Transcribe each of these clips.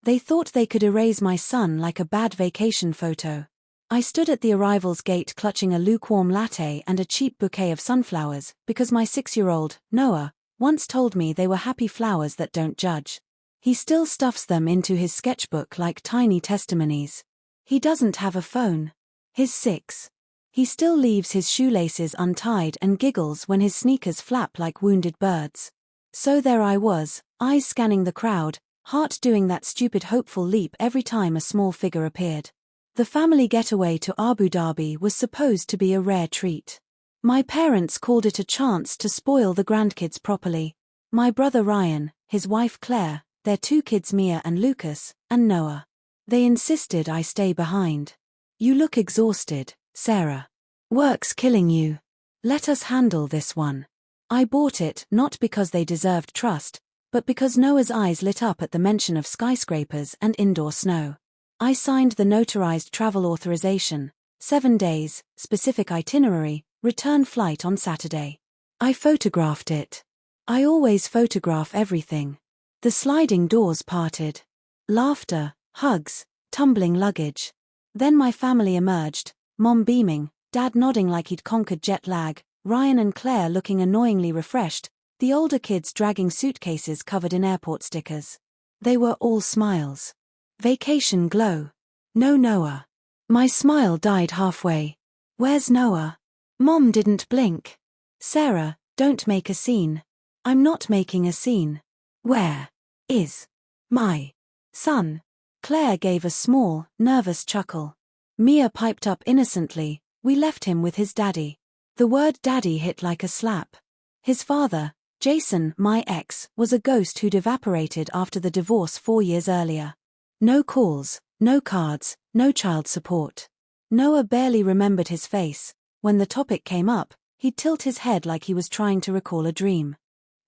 They thought they could erase my son like a bad vacation photo. I stood at the arrivals gate clutching a lukewarm latte and a cheap bouquet of sunflowers, because my 6-year-old, Noah, once told me they were happy flowers that don't judge. He still stuffs them into his sketchbook like tiny testimonies. He doesn't have a phone. He's 6. He still leaves his shoelaces untied and giggles when his sneakers flap like wounded birds. So there I was, eyes scanning the crowd, heart doing that stupid hopeful leap every time a small figure appeared. The family getaway to Abu Dhabi was supposed to be a rare treat. My parents called it a chance to spoil the grandkids properly. My brother Ryan, his wife Claire, their 2 kids Mia and Lucas, and Noah. They insisted I stay behind. "You look exhausted, Sarah. Work's killing you. Let us handle this one." I bought it not because they deserved trust, but because Noah's eyes lit up at the mention of skyscrapers and indoor snow. I signed the notarized travel authorization, 7 days, specific itinerary, return flight on Saturday. I photographed it. I always photograph everything. The sliding doors parted. Laughter, hugs, tumbling luggage. Then my family emerged, Mom beaming, Dad nodding like he'd conquered jet lag, Ryan and Claire looking annoyingly refreshed, the older kids dragging suitcases covered in airport stickers. They were all smiles. Vacation glow. No Noah. My smile died halfway. Where's Noah? Mom didn't blink. Sarah, don't make a scene. I'm not making a scene. Where is my son? Claire gave a small, nervous chuckle. Mia piped up innocently, we left him with his daddy. The word daddy hit like a slap. His father, Jason, my ex, was a ghost who'd evaporated after the divorce 4 years earlier. No calls, no cards, no child support. Noah barely remembered his face. When the topic came up, he'd tilt his head like he was trying to recall a dream.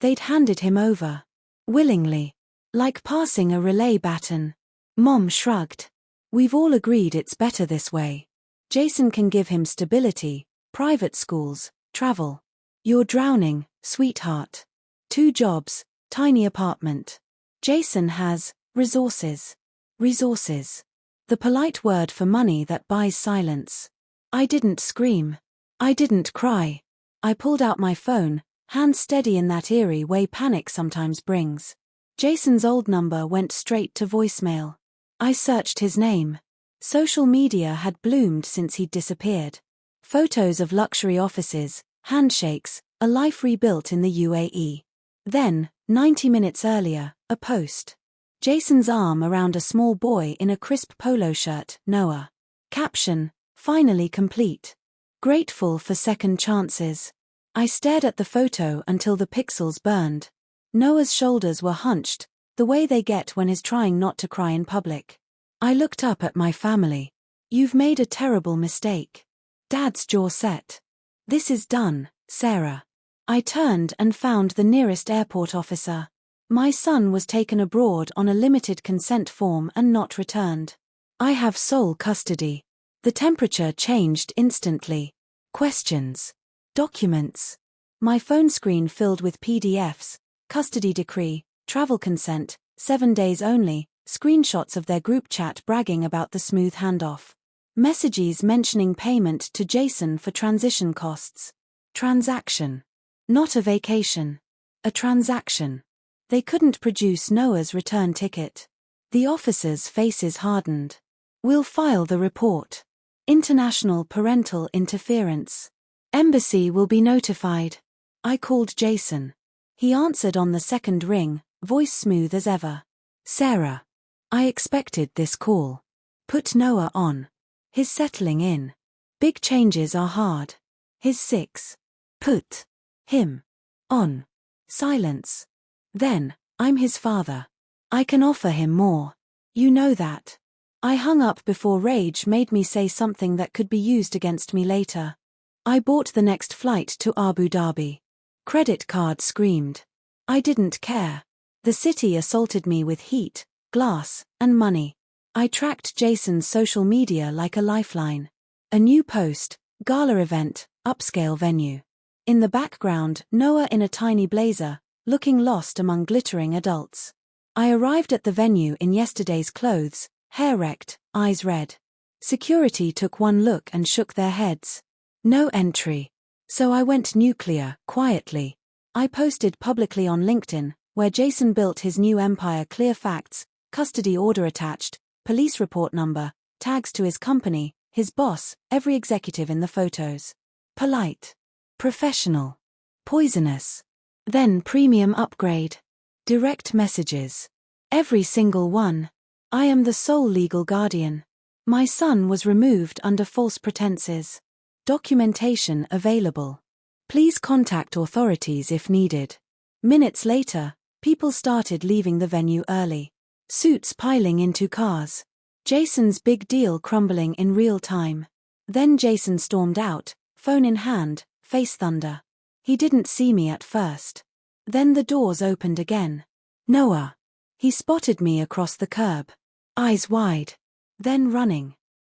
They'd handed him over. Willingly. Like passing a relay baton. Mom shrugged. We've all agreed it's better this way. Jason can give him stability, private schools, travel. You're drowning, sweetheart. 2 jobs, tiny apartment. Jason has resources. Resources. The polite word for money that buys silence. I didn't scream. I didn't cry. I pulled out my phone, hand steady in that eerie way panic sometimes brings. Jason's old number went straight to voicemail. I searched his name. Social media had bloomed since he'd disappeared. Photos of luxury offices, handshakes, a life rebuilt in the UAE. Then, 90 minutes earlier, a post. Jason's arm around a small boy in a crisp polo shirt, Noah. Caption, finally complete. Grateful for second chances. I stared at the photo until the pixels burned. Noah's shoulders were hunched, the way they get when he's trying not to cry in public. I looked up at my family. You've made a terrible mistake. Dad's jaw set. This is done, Sarah. I turned and found the nearest airport officer. My son was taken abroad on a limited consent form and not returned. I have sole custody. The temperature changed instantly. Questions. Documents. My phone screen filled with PDFs, custody decree, travel consent, 7 days only, screenshots of their group chat bragging about the smooth handoff. Messages mentioning payment to Jason for transition costs. Transaction. Not a vacation. A transaction. They couldn't produce Noah's return ticket. The officers' faces hardened. We'll file the report. International parental interference. Embassy will be notified. I called Jason. He answered on the second ring, voice smooth as ever. Sarah. I expected this call. Put Noah on. He's settling in. Big changes are hard. He's 6. Put him on. Silence. Then, I'm his father. I can offer him more. You know that. I hung up before rage made me say something that could be used against me later. I bought the next flight to Abu Dhabi. Credit card screamed. I didn't care. The city assaulted me with heat, glass, and money. I tracked Jason's social media like a lifeline. A new post, gala event, upscale venue. In the background, Noah in a tiny blazer, looking lost among glittering adults. I arrived at the venue in yesterday's clothes, hair wrecked, eyes red. Security took one look and shook their heads. No entry. So I went nuclear, quietly. I posted publicly on LinkedIn, where Jason built his new empire. Clear facts, custody order attached, police report number, tags to his company, his boss, every executive in the photos. Polite. Professional. Poisonous. Then premium upgrade. Direct messages. Every single one. I am the sole legal guardian. My son was removed under false pretenses. Documentation available. Please contact authorities if needed. Minutes later, people started leaving the venue early. Suits piling into cars. Jason's big deal crumbling in real time. Then Jason stormed out, phone in hand, face thunder. He didn't see me at first. Then the doors opened again. Noah. He spotted me across the curb. Eyes wide. Then running.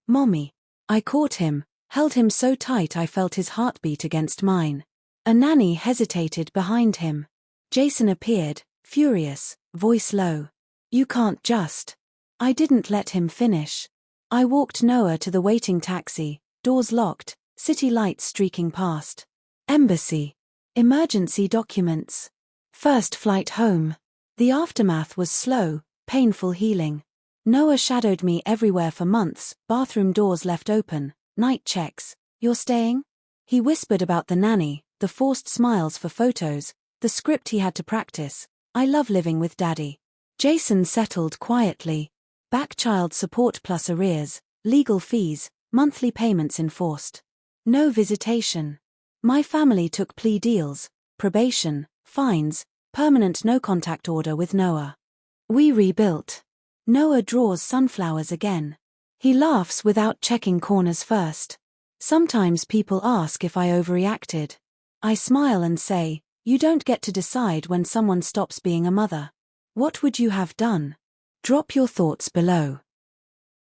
Mommy. I caught him, held him so tight I felt his heartbeat against mine. A nanny hesitated behind him. Jason appeared, furious, voice low. You can't just. I didn't let him finish. I walked Noah to the waiting taxi, doors locked, city lights streaking past. Embassy. Emergency documents. First flight home. The aftermath was slow, painful healing. Noah shadowed me everywhere for months, bathroom doors left open, night checks. You're staying? He whispered about the nanny, the forced smiles for photos, the script he had to practice. I love living with Daddy. Jason settled quietly. Back child support plus arrears, legal fees, monthly payments enforced. No visitation. My family took plea deals, probation, fines, permanent no-contact order with Noah. We rebuilt. Noah draws sunflowers again. He laughs without checking corners first. Sometimes people ask if I overreacted. I smile and say, you don't get to decide when someone stops being a mother. What would you have done? Drop your thoughts below.